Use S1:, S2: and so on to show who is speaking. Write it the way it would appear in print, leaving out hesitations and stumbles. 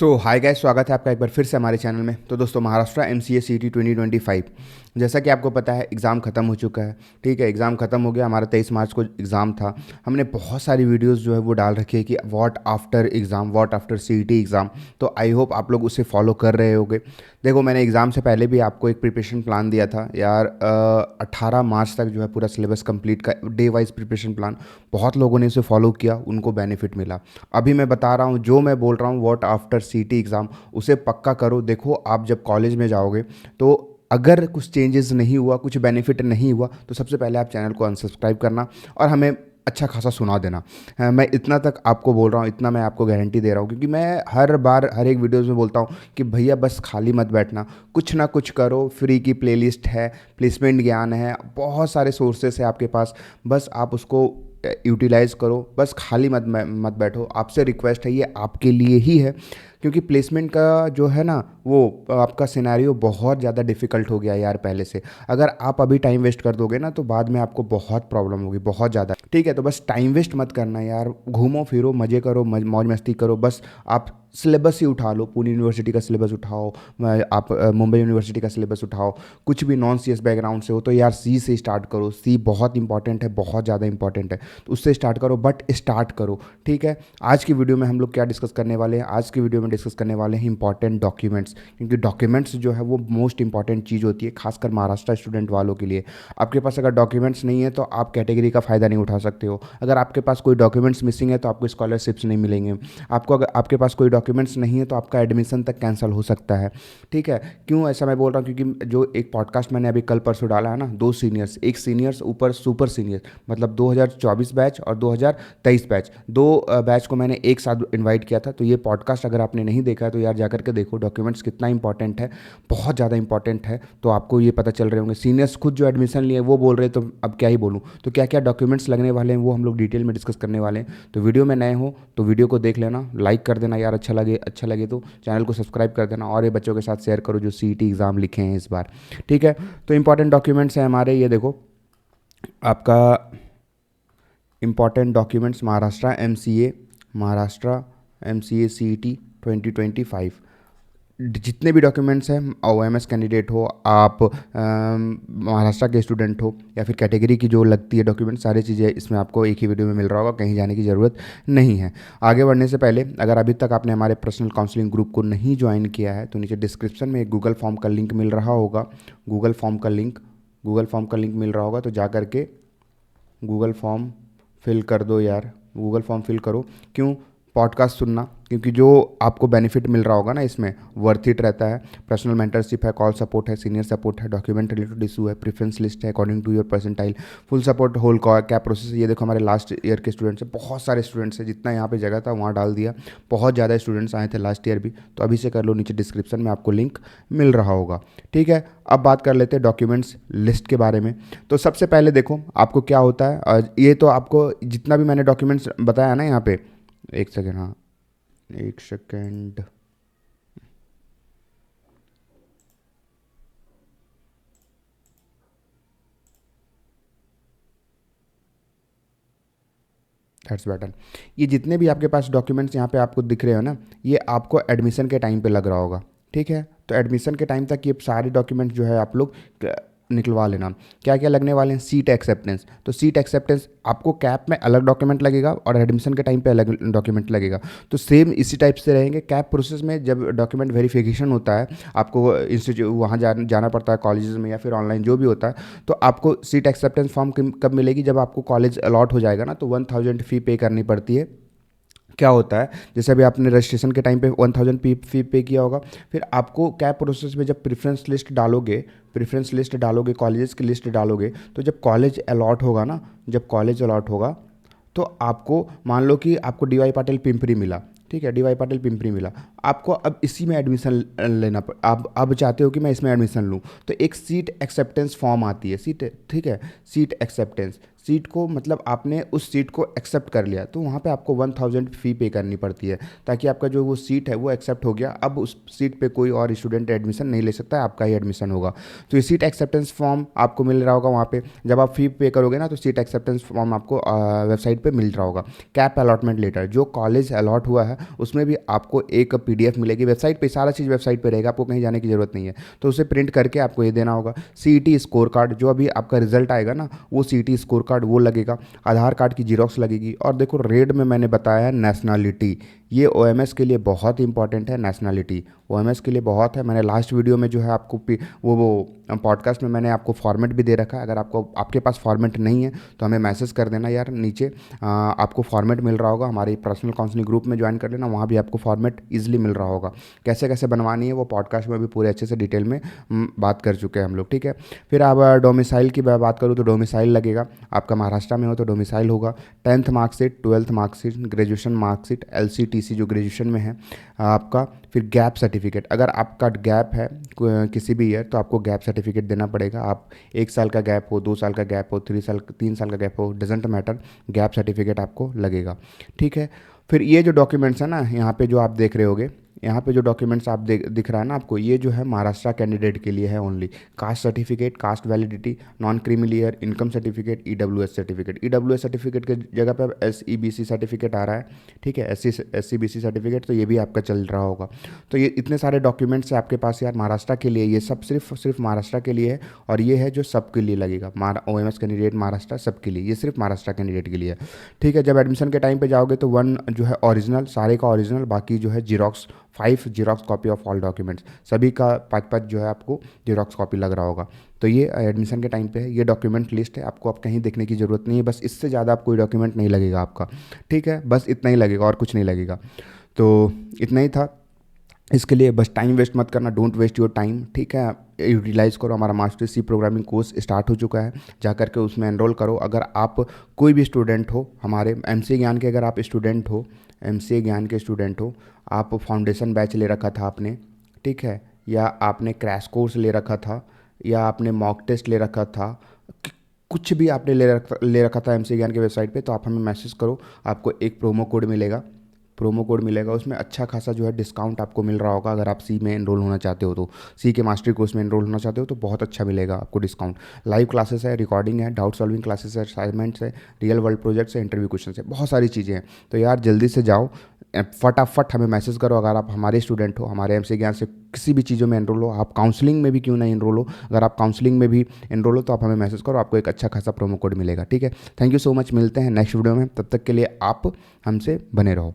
S1: तो hi guys, स्वागत है आपका एक बार फिर से हमारे चैनल में। तो दोस्तों, महाराष्ट्र एमसीए सीटी 2025 जैसा कि आपको पता है एग्ज़ाम ख़त्म हो चुका है। ठीक है, एग्ज़ाम ख़त्म हो गया। हमारा 23 मार्च को एग्ज़ाम था। हमने बहुत सारी वीडियोस जो है वो डाल रखी है कि what after exam, what after CET exam. तो आई होप आप लोग उसे फॉलो कर रहे होगे। देखो, मैंने एग्ज़ाम से पहले भी आपको एक प्रिपरेशन प्लान दिया था यार। 18 मार्च तक जो है पूरा सिलेबस कंप्लीट का डे वाइज प्रिपरेशन प्लान। बहुत लोगों ने इसे फॉलो किया, उनको बेनिफिट मिला। अभी मैं बता रहा हूँ, जो मैं बोल रहा हूँ व्हाट आफ्टर सीईटी एग्ज़ाम, उसे पक्का करो। देखो, आप जब कॉलेज में जाओगे तो अगर कुछ चेंजेस नहीं हुआ, कुछ बेनिफिट नहीं हुआ, तो सबसे पहले आप चैनल को अनसब्सक्राइब करना और हमें अच्छा खासा सुना देना। मैं इतना तक आपको बोल रहा हूँ, इतना मैं आपको गारंटी दे रहा हूँ, क्योंकि मैं हर बार हर एक वीडियोस में बोलता हूँ कि भैया बस खाली मत बैठना, कुछ ना कुछ करो। फ्री की प्लेलिस्ट है, प्लेसमेंट ज्ञान है, बहुत सारे सोर्सेस है आपके पास। बस आप उसको यूटिलाइज़ करो, बस खाली मत मत बैठो। आपसे रिक्वेस्ट है, ये आपके लिए ही है, क्योंकि प्लेसमेंट का जो है ना वो आपका सिनेरियो बहुत ज़्यादा डिफ़िकल्ट हो गया यार पहले से। अगर आप अभी टाइम वेस्ट कर दोगे ना तो बाद में आपको बहुत प्रॉब्लम होगी, बहुत ज़्यादा। ठीक है, तो बस टाइम वेस्ट मत करना यार। घूमो फिरो, मज़े करो, मौज मस्ती करो। बस आप सिलेबस ही उठा लो, पुणे यूनिवर्सिटी का सिलेबस उठाओ, आप मुंबई यूनिवर्सिटी का सिलेबस उठाओ। कुछ भी नॉन सीएस बैकग्राउंड से हो तो यार सी से स्टार्ट करो। सी बहुत इंपॉर्टेंट है, बहुत ज़्यादा इंपॉर्टेंट है, तो उससे स्टार्ट करो, बट स्टार्ट करो। ठीक है, आज की वीडियो में हम लोग क्या डिस्कस करने वाले हैं? आज की वीडियो में डिस्कस करने वाले हैं इंपॉर्टेंट डॉक्यूमेंट्स, क्योंकि डॉक्यूमेंट्स जो है वो मोस्ट इंपॉर्टेंट चीज़ होती है, खासकर महाराष्ट्र स्टूडेंट वालों के लिए। आपके पास अगर डॉक्यूमेंट्स नहीं है तो आप कैटेगरी का फ़ायदा नहीं उठा सकते हो। अगर आपके पास कोई डॉक्यूमेंट्स मिसिंग है तो आपको स्कॉलरशिप्स नहीं मिलेंगे। आपको अगर आपके पास कोई डॉक्यूमेंट्स नहीं है तो आपका एडमिशन तक कैंसिल हो सकता है। ठीक है, क्यों ऐसा मैं बोल रहा हूँ? क्योंकि जो एक पॉडकास्ट मैंने अभी कल परसों डाला है ना, दो सीनियर्स, एक सीनियर्स ऊपर सुपर सीनियर, मतलब 2024 बैच और 2023 बैच, दो बैच को मैंने एक साथ इनवाइट किया था। तो ये पॉडकास्ट अगर आपने नहीं देखा है तो यार जाकर के देखो। डॉक्यूमेंट्स कितना इंपॉर्टेंट है, बहुत ज़्यादा इंपॉर्टेंट है। तो आपको ये पता चल रहे होंगे। सीनियर्स खुद जो एडमिशन लिए वो बोल रहे हैं, तो अब क्या ही बोलूँ। तो क्या क्या डॉक्यूमेंट्स लगने वाले हैं वो हम लोग डिटेल में डिस्कस करने वाले हैं। तो वीडियो में नए हो तो वीडियो को देख लेना, लाइक कर देना यार, अच्छा लगे तो चैनल को सब्सक्राइब कर देना, और ये बच्चों के साथ शेयर करो जो सीईटी एग्ज़ाम लिखे हैं इस बार। ठीक है, तो इंपॉर्टेंट डॉक्यूमेंट्स हैं हमारे, ये देखो आपका important documents Maharashtra M C A C E T 2025। जितने भी डॉक्यूमेंट्स हैं, ओएमएस कैंडिडेट हो आप, महाराष्ट्र के स्टूडेंट हो, या फिर कैटेगरी की जो लगती है डॉक्यूमेंट, सारी चीज़ें इसमें आपको एक ही वीडियो में मिल रहा होगा, कहीं जाने की ज़रूरत नहीं है। आगे बढ़ने से पहले अगर अभी तक आपने हमारे पर्सनल काउंसलिंग ग्रुप को नहीं ज्वाइन किया है तो नीचे डिस्क्रिप्शन में एक गूगल फॉर्म का लिंक मिल रहा होगा। गूगल फॉर्म का लिंक मिल रहा होगा, तो जा करके गूगल फॉर्म फिल कर दो यार। गूगल फॉर्म फिल करो। क्यों? पॉडकास्ट सुनना, क्योंकि जो आपको बेनिफिट मिल रहा होगा ना इसमें, वर्थ इट रहता है। पर्सनल मेंटरशिप है, कॉल सपोर्ट है, सीनियर सपोर्ट है, डॉक्यूमेंट रिलेटेड इशू है, प्रेफरेंस लिस्ट है according to your percentile, full support, whole क्या प्रोसेस है। ये देखो हमारे लास्ट ईयर के स्टूडेंट्स हैं, बहुत सारे स्टूडेंट्स हैं, जितना यहाँ पे जगह था वहाँ डाल दिया। बहुत ज़्यादा स्टूडेंट्स आए थे लास्ट ईयर भी। तो अभी से कर लो, नीचे डिस्क्रिप्शन में आपको लिंक मिल रहा होगा। ठीक है, अब बात कर लेते हैं डॉक्यूमेंट्स लिस्ट के बारे में। तो सबसे पहले देखो आपको क्या होता है। ये तो आपको जितना भी मैंने डॉक्यूमेंट्स बताया ना यहाँ पे, एक सेकेंड, हाँ एक सेकेंड, दैट्स बेटर। ये जितने भी आपके पास डॉक्यूमेंट्स यहाँ पे आपको दिख रहे हो ना, ये आपको एडमिशन के टाइम पे लग रहा होगा। ठीक है, तो एडमिशन के टाइम तक ये सारे डॉक्यूमेंट जो है आप लोग निकलवा लेना। क्या क्या लगने वाले हैं? Seat acceptance. तो सीट एक्सेप्टेंस आपको कैप में अलग डॉक्यूमेंट लगेगा और एडमिशन के टाइम पे अलग डॉक्यूमेंट लगेगा। तो सेम इसी टाइप से रहेंगे। कैप प्रोसेस में जब डॉक्यूमेंट वेरिफिकेशन होता है, आपको इंस्टीट्यूट वहाँ जाना पड़ता है कॉलेजेस में या फिर ऑनलाइन जो भी होता है, तो आपको सीट एक्सेप्टेंस फॉर्म कब मिलेगी? जब आपको कॉलेज अलॉट हो जाएगा ना, तो 1000 फ़ी पे करनी पड़ती है। क्या होता है, जैसे अभी आपने रजिस्ट्रेशन के टाइम पे 1000 फी पे किया होगा, फिर आपको कैब प्रोसेस में जब प्रेफरेंस लिस्ट डालोगे, कॉलेजेस की लिस्ट डालोगे, तो जब कॉलेज अलॉट होगा ना, जब कॉलेज अलॉट होगा तो आपको, मान लो कि आपको डीवाई पाटिल पिंपरी मिला। ठीक है, डीवाई पाटिल पिंपरी मिला आपको, अब इसी में एडमिशन लेना आप अब चाहते हो कि मैं इसमें एडमिशन लूँ, तो एक सीट एक्सेप्टेंस फॉर्म आती है। ठीक है, सीट को मतलब आपने उस सीट को एक्सेप्ट कर लिया, तो वहाँ पे आपको 1000 फ़ी पे करनी पड़ती है, ताकि आपका जो वो सीट है वो एक्सेप्ट हो गया। अब उस सीट पे कोई और स्टूडेंट एडमिशन नहीं ले सकता है, आपका ही एडमिशन होगा। तो ये सीट एक्सेप्टेंस फॉर्म आपको मिल रहा होगा वहाँ पे, जब आप फ़ी पे करोगे ना तो सीट एक्सेप्टेंस फॉर्म आपको वेबसाइट पे मिल रहा होगा। कैप अलॉटमेंट लेटर, जो कॉलेज अलॉट हुआ है उसमें भी आपको एक PDF मिलेगी वेबसाइट पे, सारा चीज़ वेबसाइट पे रहेगा, आपको कहीं जाने की ज़रूरत नहीं है। तो उसे प्रिंट करके आपको ये देना होगा। CET स्कोर कार्ड, जो अभी आपका रिजल्ट आएगा ना, वो CET स्कोर कार्ड वो लगेगा। आधार कार्ड की जीरोक्स लगेगी। और देखो रेड में मैंने बताया है नेशनलिटी, ये OMS के लिए बहुत इंपॉर्टेंट है। नेशनलिटी OMS के लिए बहुत है। मैंने लास्ट वीडियो में जो है आपको वो पॉडकास्ट में मैंने आपको फॉर्मेट भी दे रखा है। अगर आपके पास फॉर्मेट नहीं है तो हमें मैसेज कर देना यार, नीचे आपको फॉर्मेट मिल रहा होगा। हमारे पर्सनल काउंसलिंग ग्रुप में ज्वाइन कर लेना, वहाँ भी आपको फॉर्मेट ईजिली मिल रहा होगा। कैसे कैसे बनवानी है वो पॉडकास्ट में भी पूरे अच्छे से डिटेल में बात कर चुके हैं हम लोग, ठीक है। फिर आप डोमिसाइल की बात करूँ तो डोमिसाइल लगेगा। आपका महाराष्ट्र में हो तो डोमिसाइल होगा। 10th marksheet, 12th marksheet, graduation marksheet, LCTC जो ग्रेजुएशन में है आपका। फिर गैप सर्टिफिकेट, अगर आपका गैप है किसी भी ईयर तो आपको गैप सर्टिफिकेट देना पड़ेगा। आप 1 साल का गैप हो, 2 साल का गैप हो, 3 साल का गैप हो, डजेंट मैटर, गैप सर्टिफिकेट आपको लगेगा, ठीक है। फिर ये जो डॉक्यूमेंट्स है ना, यहाँ पे जो आप देख रहे होगे, यहाँ पे जो डॉक्यूमेंट्स आप दिख रहा है ना आपको, ये जो है महाराष्ट्र कैंडिडेट के लिए है only. Caste certificate, cast validity, non creamy layer, income certificate, EWS certificate. EWS certificate के जगह पे अब SEBC सर्टिफिकेट आ रहा है, ठीक है। SCBC सर्टिफिकेट, तो ये भी आपका चल रहा होगा। तो ये इतने सारे डॉक्यूमेंट्स है आपके पास यार महाराष्ट्र के लिए, ये सब सिर्फ महाराष्ट्र के लिए है। और ये है जो सबके लिए लगेगा, OMS कैंडिडेट महाराष्ट्र सबके लिए, ये सिर्फ महाराष्ट्र कैंडिडेट के लिए है, ठीक है। जब एडमिशन के टाइम पे जाओगे तो 1 जो है ओरिजिनल, सारे का ओरिजिनल, बाकी जो है xerox, 5 xerox copy of all documents, सभी का 5 जो है आपको जीरोक्स कॉपी लग रहा होगा। तो ये एडमिशन के टाइम पे है, ये डॉक्यूमेंट लिस्ट है, आपको अब कहीं देखने की ज़रूरत नहीं है। बस इससे ज़्यादा आप कोई डॉक्यूमेंट नहीं लगेगा आपका, ठीक है। बस इतना ही लगेगा और कुछ नहीं लगेगा। तो इतना ही था इसके लिए। बस टाइम वेस्ट मत करना, डोंट वेस्ट योर टाइम, ठीक है। यूटिलाइज़ करो, हमारा master C programming course start हो चुका है, जा करके उसमें एनरोल करो। अगर आप कोई भी स्टूडेंट हो, हमारे MCA ज्ञान के अगर आप स्टूडेंट हो, MCA ज्ञान के स्टूडेंट हो, आप फाउंडेशन बैच ले रखा था आपने, ठीक है, या आपने क्रैश कोर्स ले रखा था, या आपने मॉक टेस्ट ले रखा था, कुछ भी आपने ले रखा था MCA ज्ञान के वेबसाइट पे, तो आप हमें मैसेज करो। आपको एक प्रोमो कोड मिलेगा, उसमें अच्छा खासा जो है डिस्काउंट आपको मिल रहा होगा। अगर आप C में एनरोल होना चाहते हो तो, C के मास्टरी कोर्स में एनरोल होना चाहते हो तो बहुत अच्छा मिलेगा आपको डिस्काउंट। लाइव क्लासेस है, रिकॉर्डिंग है, डाउट सॉल्विंग क्लासेस है, असाइनमेंट्स है, रियल वर्ल्ड प्रोजेक्ट्स है, इंटरव्यू क्वेश्चन है, बहुत सारी चीज़ें हैं। तो यार जल्दी से जाओ, फटाफट हमें मैसेज करो। अगर आप हमारे स्टूडेंट हो, हमारे MCA ज्ञान से किसी भी चीज़ों में एनरोल हो, आप काउंसलिंग में भी क्यों नहीं एनरोल हो, अगर आप काउंसलिंग में भी एनरोल हो तो आप हमें मैसेज करो, आपको एक अच्छा खासा प्रोमो कोड मिलेगा, ठीक है। थैंक यू सो मच, मिलते हैं नेक्स्ट वीडियो में, तब तक के लिए आप हमसे बने रहो।